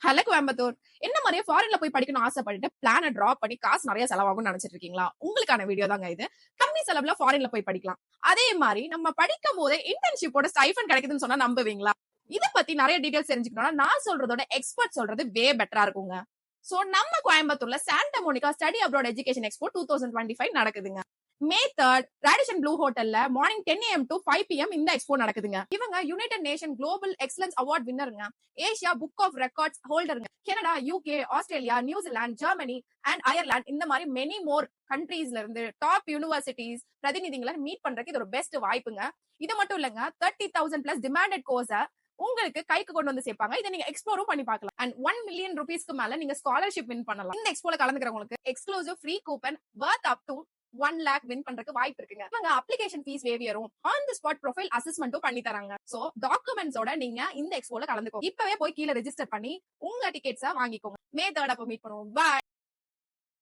Hello Coimbatore. என்ன மாதிரியே ஃபாரின்ல போய் படிக்கணும்னு ஆசைப்பட்டுட்டு பிளான டிராப் பண்ணி காசு நிறைய செலவாகும்னு நினைச்சிட்டு இருக்கீங்களா? உங்களுக்கான வீடியோ தாங்க இது. கம்மி செலவுல ஃபாரின்ல போய் படிக்கலாம். அதே மாதிரி நம்ம படிக்கும் போதே இன்டர்ன்ஷிப்போட ஸ்டைஃபன் கிடைக்குதுன்னு சொன்னா நம்புவீங்களா? இத பத்தி நிறைய டீடைல்ஸ் தெரிஞ்சுக்கணும்னா நான் சொல்றதோட எக்ஸ்பர்ட் சொல்றது வே பெட்டரா இருக்குங்க. சோ நம்ம கோயம்புத்தூர்ல Santa Monica study abroad education expo 2025 நடக்குதுங்க. மே 3 ரேடிஷன் ப்ளூ ஹோட்டல்ல மார்னிங் 10 AM to 5 PM இந்த எக்ஸ்போ நடக்குதுங்க. இவங்க united nation global excellence award வின்னருங்க. ஏசியா புக் ஆஃப் ரெக்கார்ட்ஸ் ஹோல்டருங்க. Canada, UK, Australia, New Zealand, Germany and Ireland இந்த மாதிரி மெனி மோர் கண்ட்ரீஸ்ல இருந்து டாப் யூனிவர்சிட்டிஸ் பிரதிநிதிகளை மீட் பண்றதுக்கு இது ஒரு பெஸ்ட் வாய்ப்புங்க. இது மட்டும் இல்லங்க 30,000 பிளஸ் டிமாண்டட் கோர்ஸ உங்களுக்கு கைக்கு கொண்டு வந்து சேர்ப்பாங்க. இதை நீங்க எக்ஸ்ப்ளோரும் பண்ணி பார்க்கலாம். அண்ட் 1 மில்லியன் ருபீஸ்க்கு மேல நீங்க ஸ்காலர்ஷிப் வின் பண்ணலாம். இந்த எக்ஸ்போல கலந்துக்கிறவங்களுக்கு exclusive free coupon worth up to 1 lakh win பண்றதுக்கு வாய்ப்பு இருக்குங்க. இவங்க அப்ளிகேஷன் ஃபீஸ் வேவியரும் ஆன் தி ஸ்பாட் ப்ரொஃபைல் அசஸ்மெண்ட்டும் பண்ணி தராங்க. சோ டாக்குமெண்ட்ஸோட நீங்க இந்த எக்ஸ்போல கலந்துக்கோ. இப்பவே போய் கீழ ரெஜிஸ்டர் பண்ணி உங்க டிக்கெட்ஸ வாங்கிக்கோங்க. மே 3 அப்ப மீட் பண்ணுவோம். பை.